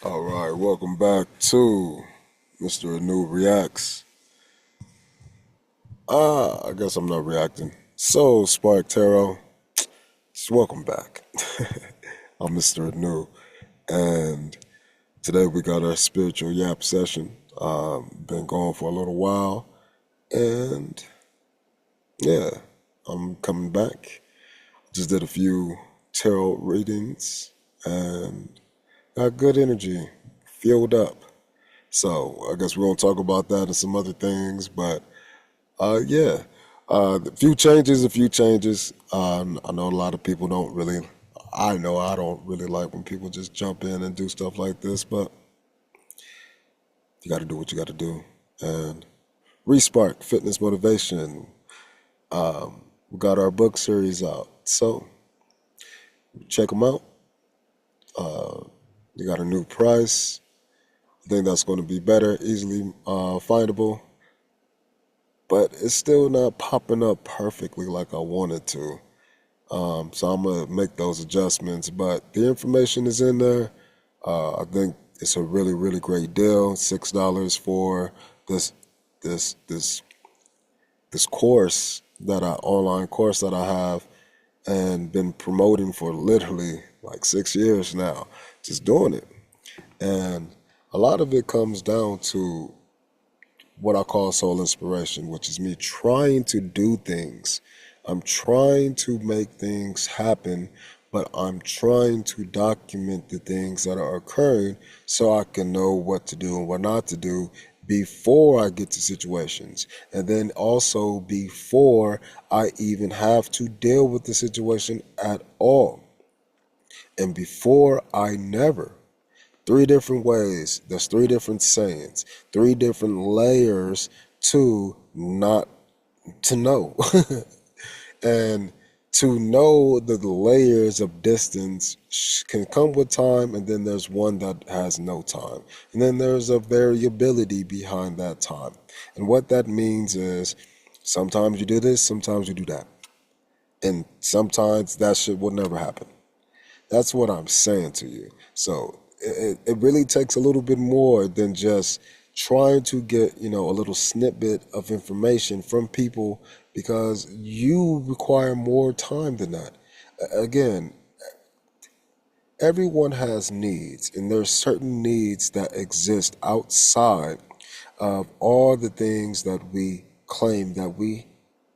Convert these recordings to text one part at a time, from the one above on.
All right, welcome back to Mr. Anu Reacts. I guess I'm not reacting. So, Spark Tarot, just welcome back. I'm Mr. Anu, and today we got our spiritual yap session. Been going for a little while, and yeah, I'm coming back. Just did a few tarot readings and got good energy, filled up. So, I guess we're going to talk about that and some other things, but yeah, a few changes, a few changes. I know a lot of people don't really. I know I don't really like when people just jump in and do stuff like this, but you got to do what you got to do. And Respark Fitness Motivation. We got our book series out, so check them out. You got a new price. I think that's going to be better, easily findable, but it's still not popping up perfectly like I wanted to. So I'm gonna make those adjustments, but the information is in there. I think it's a really, really great deal. $6 for this this this this course that I online course that I have and been promoting for literally like 6 years now, just doing it. And a lot of it comes down to what I call soul inspiration, which is me trying to do things. I'm trying to make things happen, but I'm trying to document the things that are occurring so I can know what to do and what not to do before I get to situations. And then also before I even have to deal with the situation at all. And before I never. Three different ways. There's three different sayings, three different layers to not to know. And to know that the layers of distance can come with time, and then there's one that has no time. And then there's a variability behind that time. And what that means is sometimes you do this, sometimes you do that. And sometimes that shit will never happen. That's what I'm saying to you. So it really takes a little bit more than just trying to get, a little snippet of information from people because you require more time than that. Again, everyone has needs, and there's certain needs that exist outside of all the things that we claim that we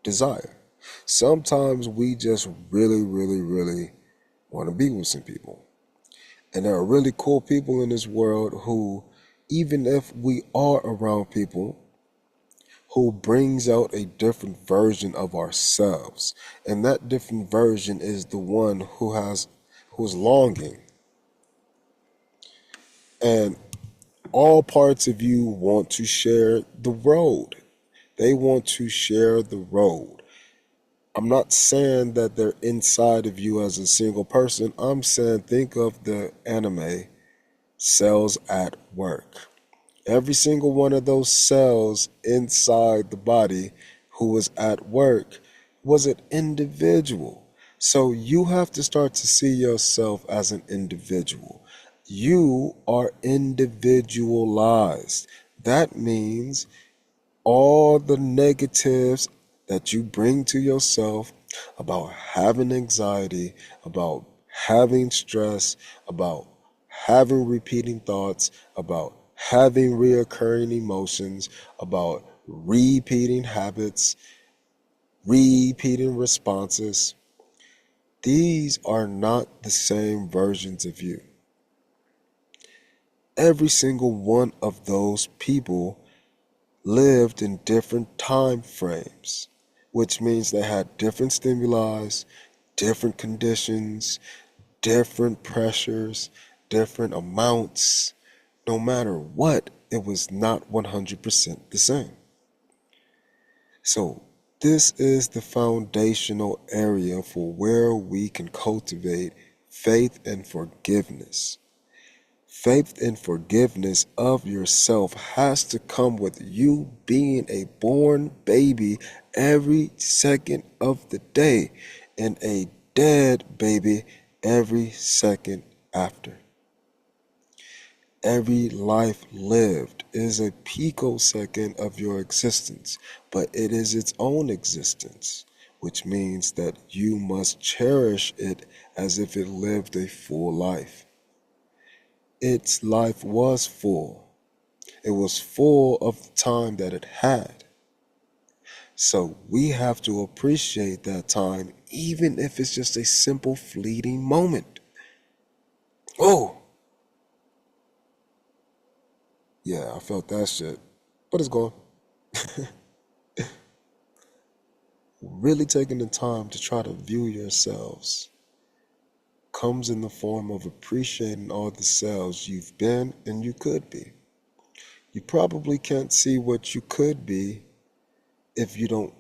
desire. Sometimes we just really, really, really want to be with some people. And there are really cool people in this world who, even if we are around people who brings out a different version of ourselves, and that different version is the one who's longing. And all parts of you want to share the road. They want to share the road. I'm not saying that they're inside of you as a single person. I'm saying think of the anime cells at work. Every single one of those cells inside the body who was at work was an individual. So you have to start to see yourself as an individual. You are individualized. That means all the negatives that you bring to yourself about having anxiety, about having stress, about having repeating thoughts, about having reoccurring emotions, about repeating habits, repeating responses. These are not the same versions of you. Every single one of those people lived in different time frames, which means they had different stimuli, different conditions, different pressures, different amounts. No matter what, it was not 100% the same. So, this is the foundational area for where we can cultivate faith and forgiveness. Faith and forgiveness of yourself has to come with you being a born baby every second of the day and a dead baby every second after. Every life lived is a picosecond of your existence, but it is its own existence, which means that you must cherish it as if it lived a full life. Its life was full. It was full of the time that it had. So we have to appreciate that time, even if it's just a simple fleeting moment. Oh, yeah, I felt that shit, but it's gone. Really taking the time to try to view yourselves comes in the form of appreciating all the selves you've been and you could be. You probably can't see what you could be if you don't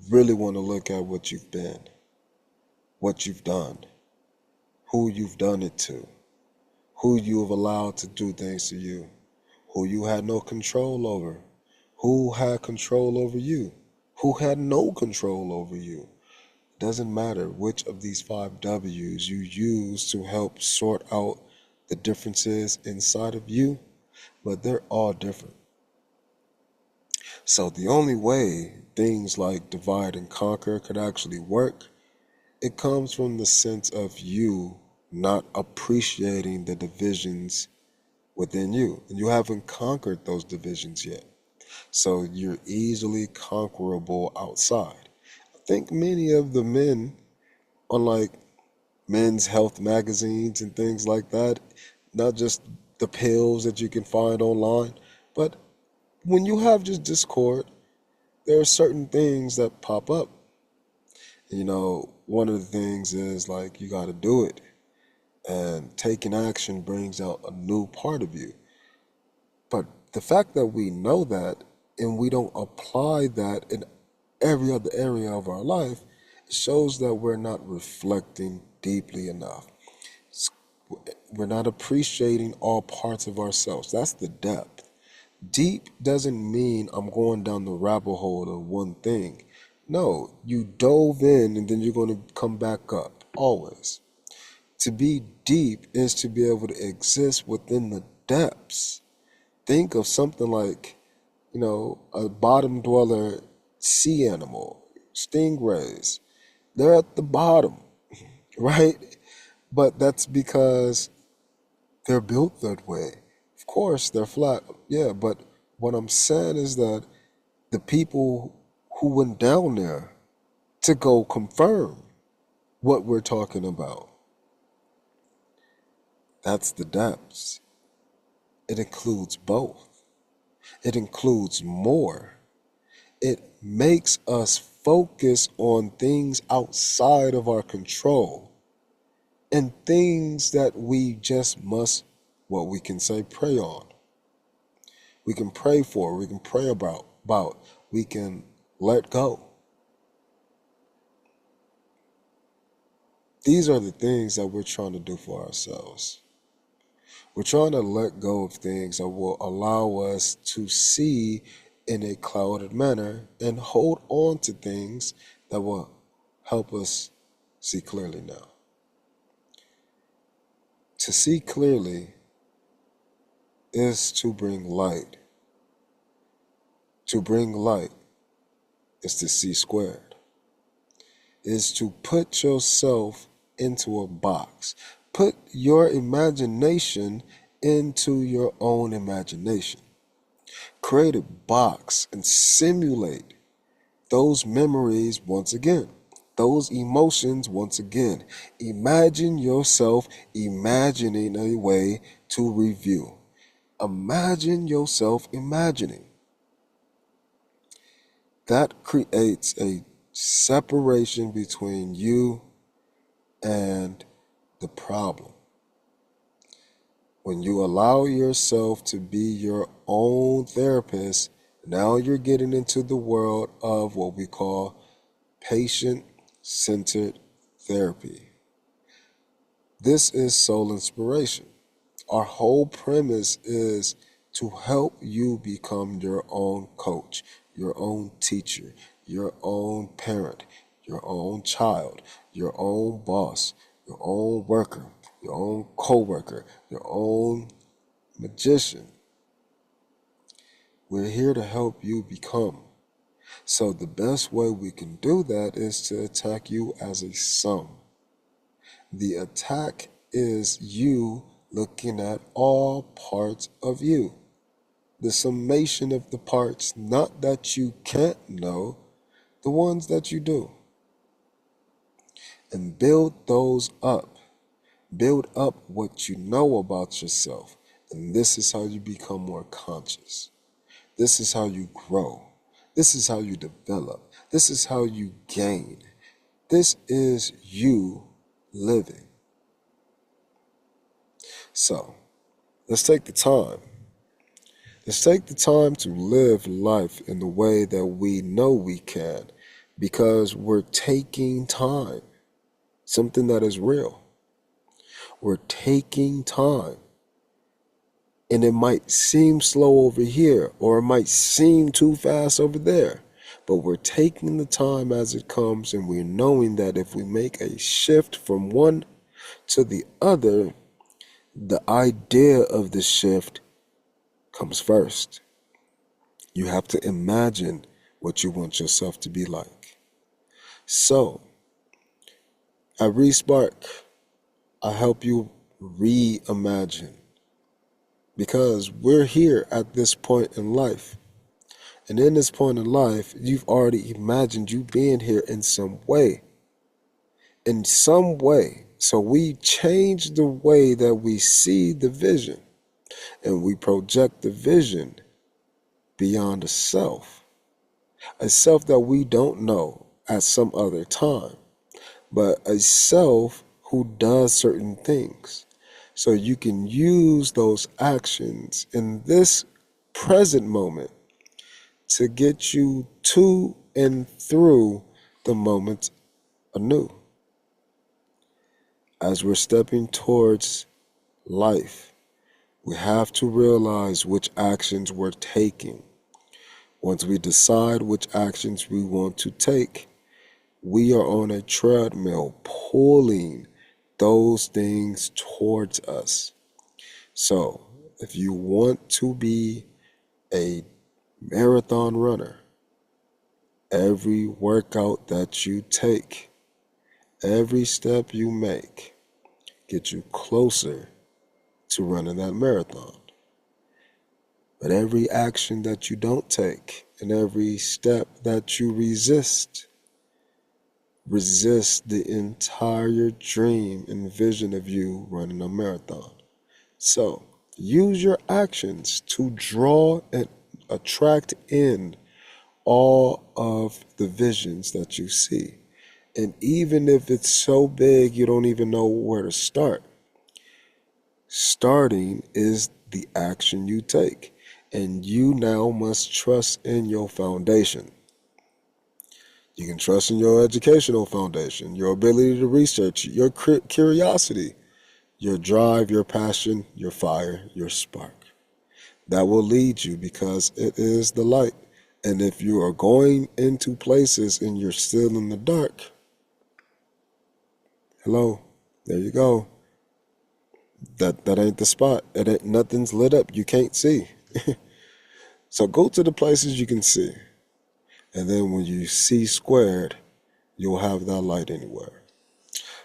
really want to look at what you've been, what you've done, who you've done it to, who you have allowed to do things to you, who you had no control over, who had control over you, who had no control over you. Doesn't matter which of these 5 W's you use to help sort out the differences inside of you, but they're all different. So the only way things like divide and conquer could actually work, it comes from the sense of you not appreciating the divisions within you. And you haven't conquered those divisions yet. So you're easily conquerable outside. I think many of the men on like men's health magazines and things like that, not just the pills that you can find online, but when you have just Discord, there are certain things that pop up. One of the things is like you got to do it, and taking action brings out a new part of you. But the fact that we know that and we don't apply that in every other area of our life shows that we're not reflecting deeply enough. We're not appreciating all parts of ourselves. That's the depth. Deep doesn't mean I'm going down the rabbit hole of one thing. No, you dove in and then you're going to come back up, always. To be deep is to be able to exist within the depths. Think of something like, a bottom dweller sea animal, stingrays. They're at the bottom, right? But that's because they're built that way. Of course, they're flat, yeah, but what I'm saying is that the people who went down there to go confirm what we're talking about, that's the depths. It includes both. It includes more. It makes us focus on things outside of our control and things that we just must, what we can say, pray on. We can pray for, we can pray about, we can let go. These are the things that we're trying to do for ourselves. We're trying to let go of things that will allow us to see in a clouded manner and hold on to things that will help us see clearly now. To see clearly is to bring light. To bring light is to see squared. Is to put yourself into a box. Put your imagination into your own imagination. Create a box and simulate those memories once again. Those emotions once again. Imagine yourself imagining a way to review. Imagine yourself imagining. That creates a separation between you and the problem. When you allow yourself to be your own therapist, now you're getting into the world of what we call patient-centered therapy. This is soul inspiration. Our whole premise is to help you become your own coach, your own teacher, your own parent, your own child, your own boss, your own worker, your own co-worker, your own magician. We're here to help you become. So the best way we can do that is to attack you as a sum. The attack is you looking at all parts of you. The summation of the parts, not that you can't know, the ones that you do. And build those up. Build up what you know about yourself. And this is how you become more conscious. This is how you grow. This is how you develop. This is how you gain. This is you living. So, let's take the time. Let's take the time to live life in the way that we know we can, because we're taking time, something that is real. We're taking time. And it might seem slow over here, or it might seem too fast over there. But we're taking the time as it comes, and we're knowing that if we make a shift from one to the other, the idea of the shift comes first. You have to imagine what you want yourself to be like. So, at Respark, I help you reimagine, because we're here at this point in life. And in this point in life, you've already imagined you being here in some way. In some way. So we change the way that we see the vision. And we project the vision beyond a self. A self that we don't know at some other time. But a self who does certain things. So you can use those actions in this present moment to get you to and through the moment anew. As we're stepping towards life, we have to realize which actions we're taking. Once we decide which actions we want to take, we are on a treadmill pulling those things towards us. So, if you want to be a marathon runner, every workout that you take, every step you make, gets you closer to running that marathon. But every action that you don't take and every step that you resist the entire dream and vision of you running a marathon. So, use your actions to draw and attract in all of the visions that you see. And even if it's so big you don't even know where to start, starting is the action you take. And you now must trust in your foundation. You can trust in your educational foundation, your ability to research, your curiosity, your drive, your passion, your fire, your spark. That will lead you, because it is the light. And if you are going into places and you're still in the dark, hello, there you go. That ain't the spot. It ain't, nothing's lit up. You can't see. So go to the places you can see. And then when you see squared, you'll have that light anywhere.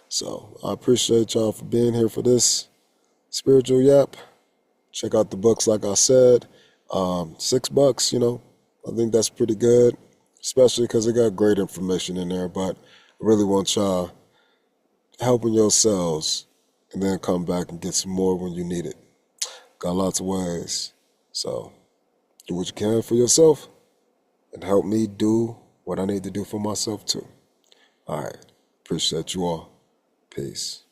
So I appreciate y'all for being here for this spiritual yap. Check out the books, like I said. $6, I think that's pretty good, especially because it got great information in there. But I really want y'all helping yourselves and then come back and get some more when you need it. Got lots of ways. So do what you can for yourself and help me do what I need to do for myself too. All right. Appreciate you all. Peace.